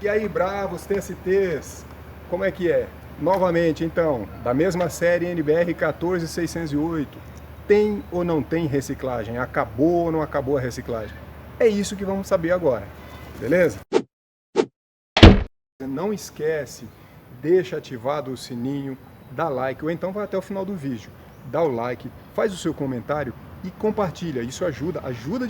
E aí, bravos TSTs, como é que é? Novamente, então, da mesma série NBR 14608, tem ou não tem reciclagem? Acabou ou não acabou a reciclagem? É isso que vamos saber agora, beleza? Não esquece, deixa ativado o sininho, dá like, ou então vai até o final do vídeo, dá o like, faz o seu comentário e compartilha. Isso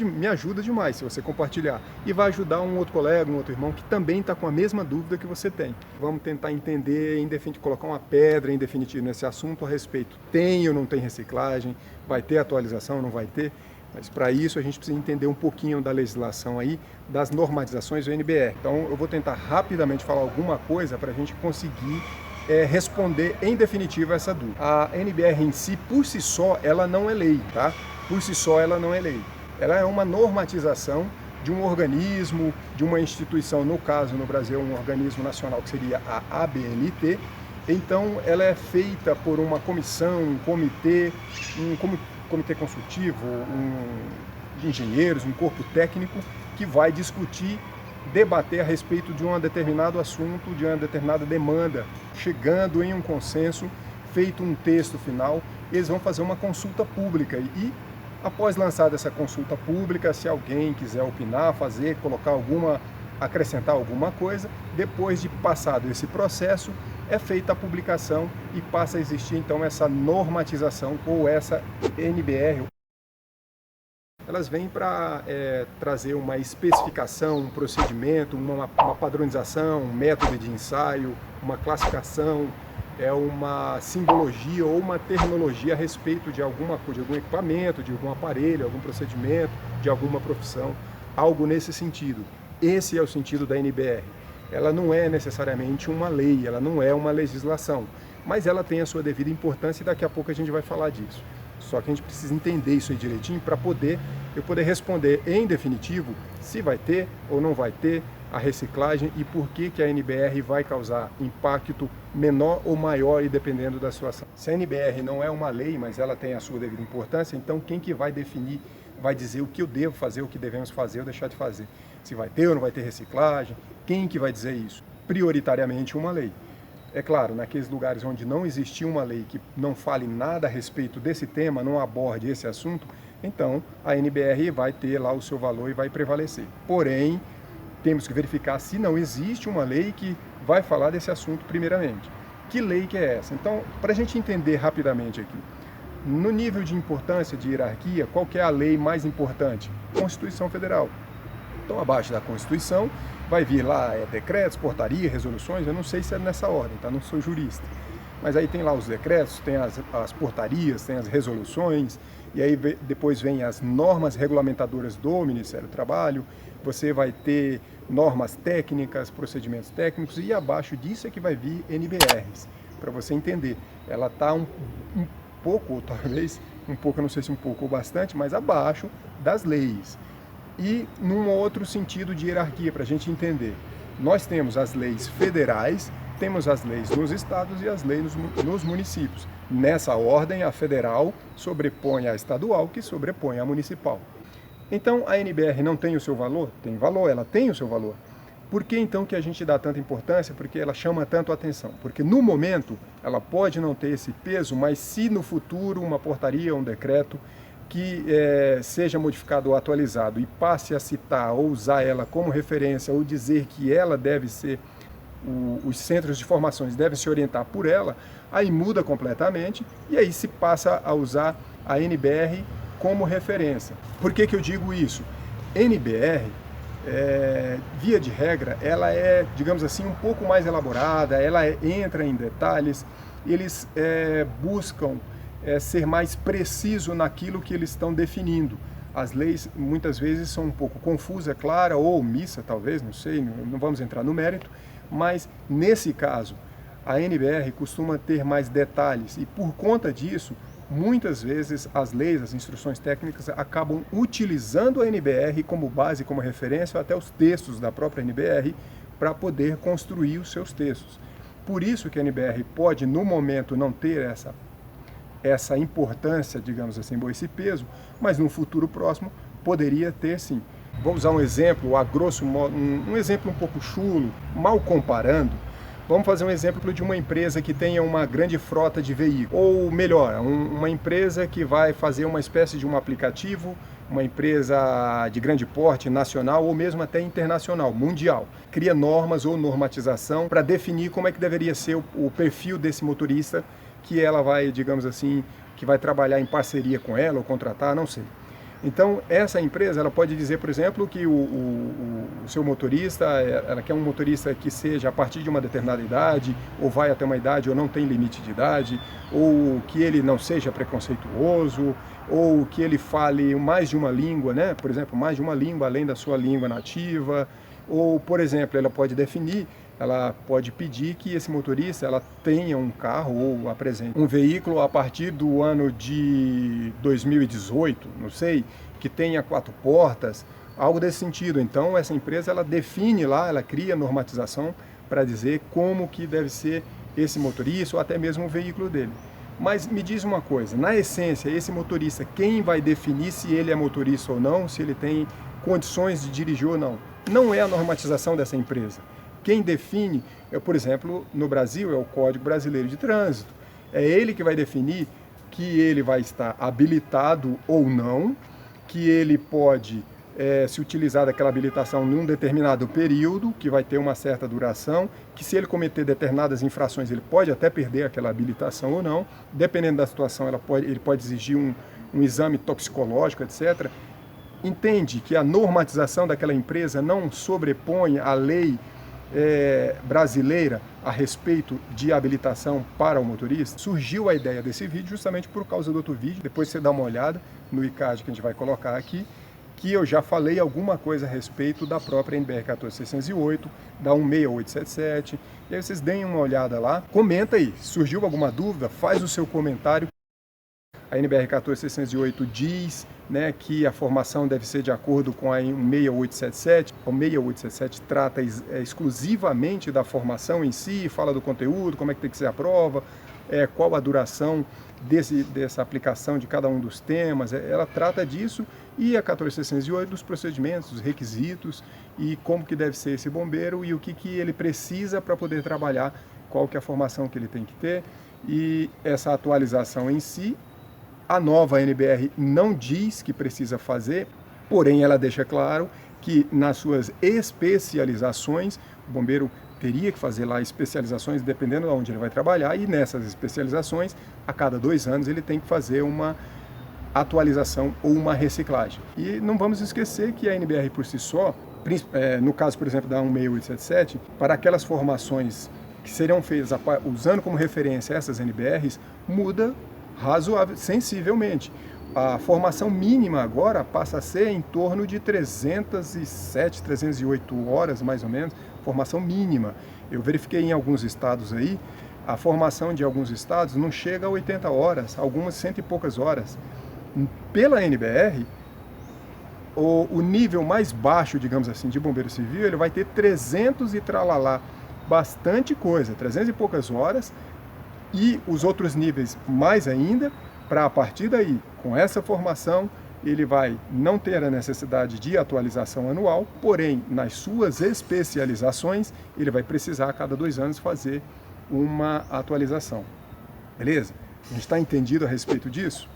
me ajuda demais se você compartilhar. E vai ajudar um outro colega, um outro irmão que também está com a mesma dúvida que você tem. Vamos tentar entender, em definitivo, colocar uma pedra em definitivo nesse assunto a respeito. Tem ou não tem reciclagem? Vai ter atualização ou não vai ter? Mas para isso a gente precisa entender um pouquinho da legislação aí, das normatizações do NBR. Então eu vou tentar rapidamente falar alguma coisa para a gente conseguir responder em definitivo essa dúvida. A NBR em si, por si só, ela não é lei, tá? Por si só ela não é lei. Ela é uma normatização de um organismo, de uma instituição, no caso no Brasil um organismo nacional que seria a ABNT. Então ela é feita por uma comissão, um comitê consultivo, de engenheiros, um corpo técnico que vai discutir, debater a respeito de um determinado assunto, de uma determinada demanda, chegando em um consenso, feito um texto final, eles vão fazer uma consulta pública e após lançada essa consulta pública, se alguém quiser opinar, acrescentar alguma coisa, depois de passado esse processo, é feita a publicação e passa a existir então essa normatização ou essa NBR. Elas vêm para trazer uma especificação, um procedimento, uma padronização, um método de ensaio, uma classificação, uma simbologia ou uma terminologia a respeito de alguma coisa, de algum equipamento, de algum aparelho, algum procedimento, de alguma profissão, algo nesse sentido. Esse é o sentido da NBR. Ela não é necessariamente uma lei, ela não é uma legislação, mas ela tem a sua devida importância e daqui a pouco a gente vai falar disso. Só que a gente precisa entender isso aí direitinho para eu poder responder em definitivo se vai ter ou não vai ter a reciclagem e por que a NBR vai causar impacto menor ou maior e dependendo da sua ação. Se a NBR não é uma lei, mas ela tem a sua devida importância, então quem que vai definir, vai dizer o que eu devo fazer, o que devemos fazer ou deixar de fazer? Se vai ter ou não vai ter reciclagem, quem que vai dizer isso? Prioritariamente uma lei. É claro, naqueles lugares onde não existia uma lei que não fale nada a respeito desse tema, não aborde esse assunto, então a NBR vai ter lá o seu valor e vai prevalecer. Porém, temos que verificar se não existe uma lei que vai falar desse assunto primeiramente. Que lei que é essa? Então, para a gente entender rapidamente aqui, no nível de importância, de hierarquia, qual que é a lei mais importante? Constituição Federal. Então, abaixo da Constituição, vai vir lá decretos, portaria, resoluções, eu não sei se é nessa ordem, tá? Não sou jurista. Mas aí tem lá os decretos, tem as portarias, tem as resoluções, e aí depois vem as normas regulamentadoras do Ministério do Trabalho, você vai ter normas técnicas, procedimentos técnicos, e abaixo disso é que vai vir NBRs, para você entender. Ela está um pouco, ou talvez, um pouco, eu não sei se um pouco ou bastante, mas abaixo das leis. E num outro sentido de hierarquia, para a gente entender. Nós temos as leis federais, temos as leis nos estados e as leis nos municípios. Nessa ordem, a federal sobrepõe a estadual, que sobrepõe a municipal. Então, a NBR não tem o seu valor? Tem valor, ela tem o seu valor. Por que então que a gente dá tanta importância? Porque ela chama tanto a atenção. Porque no momento, ela pode não ter esse peso, mas se no futuro uma portaria, um decreto, que seja modificado ou atualizado e passe a citar ou usar ela como referência ou dizer que ela deve ser, os centros de formações devem se orientar por ela, aí muda completamente e aí se passa a usar a NBR como referência. Por que eu digo isso? NBR, via de regra, ela é, digamos assim, um pouco mais elaborada, ela entra em detalhes, eles buscam ser mais preciso naquilo que eles estão definindo. As leis muitas vezes são um pouco confusas, é claro, ou omissa talvez, não sei, não vamos entrar no mérito, mas nesse caso a NBR costuma ter mais detalhes e por conta disso, muitas vezes as leis, as instruções técnicas acabam utilizando a NBR como base, como referência, ou até os textos da própria NBR para poder construir os seus textos. Por isso que a NBR pode, no momento, não ter essa importância, digamos assim, esse peso, mas no futuro próximo poderia ter sim. Vou usar um exemplo, a grosso modo, um exemplo um pouco chulo, mal comparando. Vamos fazer um exemplo de uma empresa que tenha uma grande frota de veículos, ou melhor, uma empresa que vai fazer uma espécie de um aplicativo, uma empresa de grande porte nacional ou mesmo até internacional, mundial. Cria normas ou normatização para definir como é que deveria ser o perfil desse motorista que ela vai, digamos assim, que vai trabalhar em parceria com ela ou contratar, não sei. Então, essa empresa ela pode dizer, por exemplo, que o seu motorista, ela quer um motorista que seja a partir de uma determinada idade, ou vai até uma idade, ou não tem limite de idade, ou que ele não seja preconceituoso, ou que ele fale mais de uma língua, né? Por exemplo, mais de uma língua além da sua língua nativa, ou, por exemplo, ela pode definir, ela pode pedir que esse motorista ela tenha um carro ou apresente um veículo a partir do ano de 2018, não sei, que tenha 4 portas, algo desse sentido. Então essa empresa ela define lá, ela cria normatização para dizer como que deve ser esse motorista ou até mesmo o veículo dele. Mas me diz uma coisa, na essência, esse motorista, quem vai definir se ele é motorista ou não, se ele tem condições de dirigir ou não? Não é a normatização dessa empresa. Quem define, por exemplo, no Brasil, é o Código Brasileiro de Trânsito. É ele que vai definir que ele vai estar habilitado ou não, que ele pode se utilizar daquela habilitação num determinado período, que vai ter uma certa duração, que se ele cometer determinadas infrações, ele pode até perder aquela habilitação ou não, dependendo da situação, ele pode exigir um exame toxicológico, etc. Entende que a normatização daquela empresa não sobrepõe a lei brasileira a respeito de habilitação para o motorista. Surgiu a ideia desse vídeo justamente por causa do outro vídeo, depois você dá uma olhada no ICAD que a gente vai colocar aqui, que eu já falei alguma coisa a respeito da própria NBR 14608, da 16877, e aí vocês deem uma olhada lá, comenta aí, surgiu alguma dúvida, faz o seu comentário. A NBR 14608 diz, né, que a formação deve ser de acordo com a 16877. A 16877 trata exclusivamente da formação em si, fala do conteúdo, como é que tem que ser a prova, qual a duração dessa aplicação de cada um dos temas. Ela trata disso, e a 14608 dos procedimentos, dos requisitos e como que deve ser esse bombeiro e o que ele precisa para poder trabalhar, qual que é a formação que ele tem que ter. E essa atualização em si, a nova NBR não diz que precisa fazer, porém ela deixa claro que nas suas especializações, o bombeiro teria que fazer lá especializações dependendo de onde ele vai trabalhar, e nessas especializações, a cada 2 anos ele tem que fazer uma atualização ou uma reciclagem. E não vamos esquecer que a NBR por si só, no caso, por exemplo, da 16877, para aquelas formações que serão feitas usando como referência essas NBRs, muda razoável, sensivelmente. A formação mínima agora passa a ser em torno de 307, 308 horas, mais ou menos, formação mínima. Eu verifiquei em alguns estados aí, a formação de alguns estados não chega a 80 horas, algumas 100 e poucas horas. Pela NBR, o nível mais baixo, digamos assim, de bombeiro civil, ele vai ter 300 e tralalá, bastante coisa, 300 e poucas horas, e os outros níveis mais ainda, para a partir daí, com essa formação, ele vai não ter a necessidade de atualização anual, porém, nas suas especializações, ele vai precisar a cada 2 anos fazer uma atualização. Beleza? A gente está entendido a respeito disso?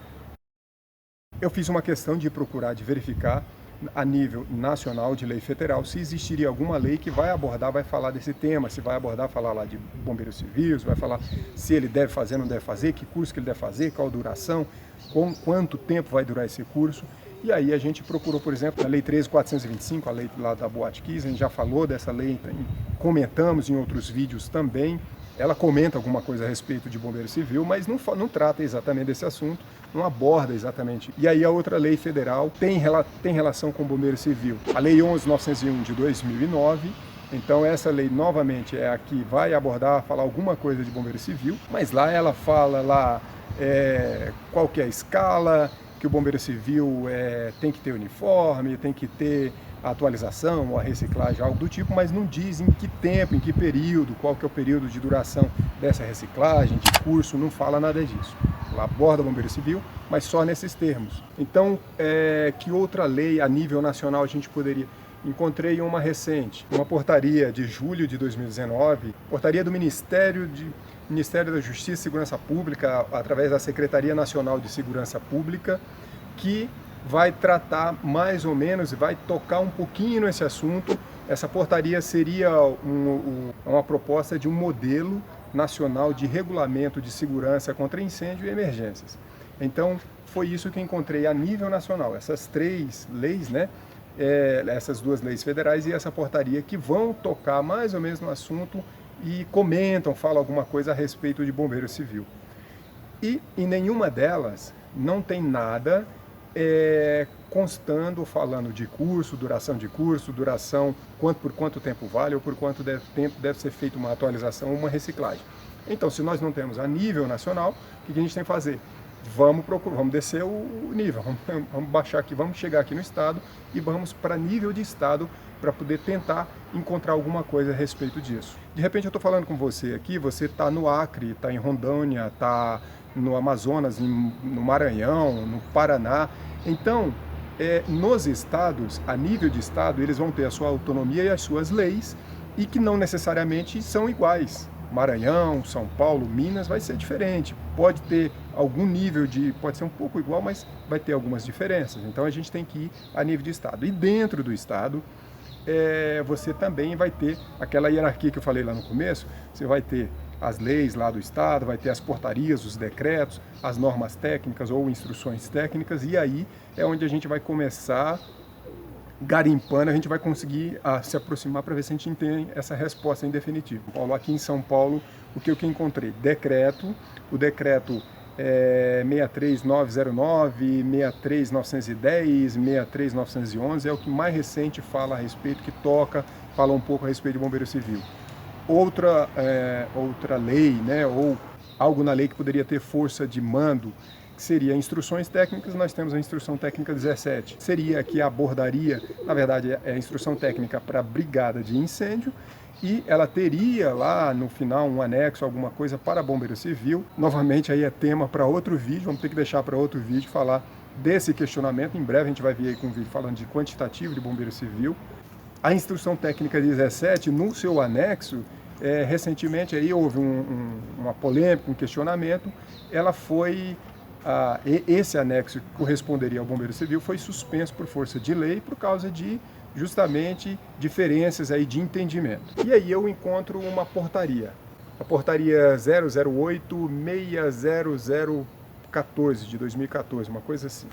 Eu fiz uma questão de procurar, de verificar a nível nacional de lei federal se existiria alguma lei que vai abordar, vai falar desse tema, se vai abordar, falar lá de bombeiro civil, se vai falar se ele deve fazer, não deve fazer, que curso que ele deve fazer, qual a duração, quanto tempo vai durar esse curso. E aí a gente procurou, por exemplo, na Lei 13.425, a lei lá da Boate Kiss, a gente já falou dessa lei, comentamos em outros vídeos também. Ela comenta alguma coisa a respeito de bombeiro civil, mas não trata exatamente desse assunto, não aborda exatamente. E aí a outra lei federal tem relação com o bombeiro civil. A Lei 11.901 de 2009, então essa lei novamente é a que vai abordar, falar alguma coisa de bombeiro civil, mas lá ela fala lá qual que é a escala, que o bombeiro civil tem que ter uniforme, tem que ter a atualização ou a reciclagem, algo do tipo, mas não diz em que tempo, em que período, qual que é o período de duração dessa reciclagem, de curso, não fala nada disso. ela aborda o Bombeiro Civil, mas só nesses termos. Então, que outra lei a nível nacional a gente poderia... Encontrei uma recente, uma portaria de julho de 2019, portaria do Ministério da Justiça e Segurança Pública, através da Secretaria Nacional de Segurança Pública, que vai tratar mais ou menos e vai tocar um pouquinho nesse assunto. Essa portaria seria uma proposta de um modelo nacional de regulamento de segurança contra incêndio e emergências. Então, foi isso que encontrei a nível nacional, essas 3 leis, né? Essas 2 leis federais e essa portaria que vão tocar mais ou menos no assunto e comentam, falam alguma coisa a respeito de bombeiro civil. E em nenhuma delas não tem nada constando, falando de curso, duração, por quanto tempo vale ou por quanto tempo deve ser feita uma atualização ou uma reciclagem. Então, se nós não temos a nível nacional, o que a gente tem que fazer? Vamos descer o nível, vamos baixar aqui, vamos chegar aqui no estado e vamos para nível de estado para poder tentar encontrar alguma coisa a respeito disso. De repente eu estou falando com você aqui, você está no Acre, está em Rondônia, está no Amazonas, no Maranhão, no Paraná. Então, nos estados, a nível de estado, eles vão ter a sua autonomia e as suas leis e que não necessariamente são iguais. Maranhão, São Paulo, Minas vai ser diferente, pode ter algum nível pode ser um pouco igual, mas vai ter algumas diferenças. Então a gente tem que ir a nível de estado. E dentro do estado, você também vai ter aquela hierarquia que eu falei lá no começo, você vai ter as leis lá do estado, vai ter as portarias, os decretos, as normas técnicas ou instruções técnicas, e aí é onde a gente vai começar garimpando, a gente vai conseguir se aproximar para ver se a gente tem essa resposta em definitivo. Aqui em São Paulo, o que eu encontrei? O decreto 63909, 63910, 63911 é o que mais recente fala a respeito, que fala um pouco a respeito de bombeiro civil. Outra lei, né, ou algo na lei que poderia ter força de mando, que seria instruções técnicas, nós temos a instrução técnica 17. Seria que abordaria, na verdade, é a instrução técnica para a brigada de incêndio, e ela teria lá no final um anexo, alguma coisa para bombeiro civil. Novamente aí é tema para outro vídeo, vamos ter que deixar para outro vídeo falar desse questionamento. Em breve a gente vai vir aí com um vídeo falando de quantitativo de bombeiro civil. A instrução técnica 17, no seu anexo, recentemente aí houve uma polêmica, um questionamento, ela foi... esse anexo que corresponderia ao bombeiro civil foi suspenso por força de lei por causa de justamente diferenças aí de entendimento. E aí eu encontro uma portaria, a portaria 008-60014 de 2014, uma coisa assim.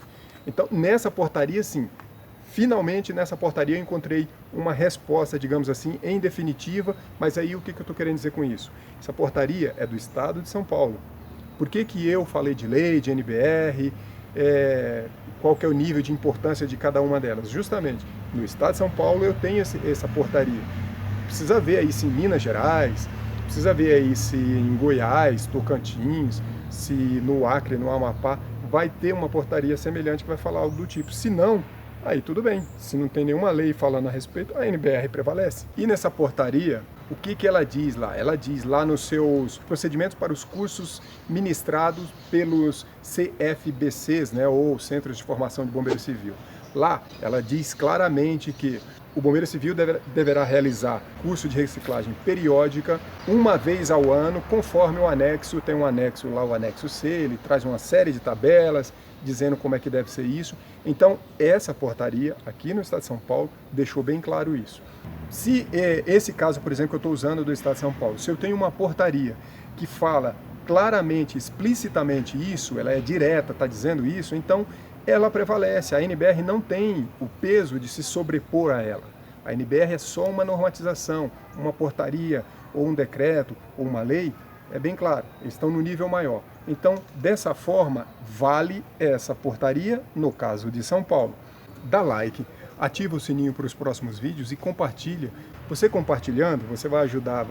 Então nessa portaria, sim, finalmente nessa portaria eu encontrei uma resposta, digamos assim, em definitiva. Mas aí o que eu estou querendo dizer com isso? Essa portaria é do estado de São Paulo. Por que eu falei de lei, de NBR, qual que é o nível de importância de cada uma delas? Justamente, no estado de São Paulo eu tenho essa portaria. Precisa ver aí se em Minas Gerais, precisa ver aí se em Goiás, Tocantins, se no Acre, no Amapá, vai ter uma portaria semelhante que vai falar algo do tipo. Se não, aí tudo bem. Se não tem nenhuma lei falando a respeito, a NBR prevalece. E nessa portaria, o que ela diz lá? Ela diz lá nos seus procedimentos para os cursos ministrados pelos CFBCs, né, ou Centros de Formação de Bombeiro Civil. Lá, ela diz claramente que o bombeiro civil deverá realizar curso de reciclagem periódica uma vez ao ano, conforme o anexo. Tem um anexo lá, o anexo C, ele traz uma série de tabelas dizendo como é que deve ser isso. Então, essa portaria aqui no estado de São Paulo deixou bem claro isso. Se esse caso, por exemplo, que eu estou usando do estado de São Paulo, se eu tenho uma portaria que fala claramente, explicitamente isso, ela é direta, está dizendo isso, então ela prevalece. A NBR não tem o peso de se sobrepor a ela. A NBR é só uma normatização, uma portaria, ou um decreto, ou uma lei, é bem claro, eles estão no nível maior. Então, dessa forma, vale essa portaria no caso de São Paulo. Dá like, ativa o sininho para os próximos vídeos e compartilha. Você compartilhando, você vai ajudar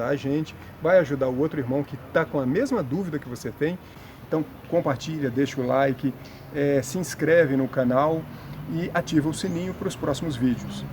a gente, vai ajudar o outro irmão que está com a mesma dúvida que você tem. Então compartilha, deixa o like, se inscreve no canal e ativa o sininho para os próximos vídeos.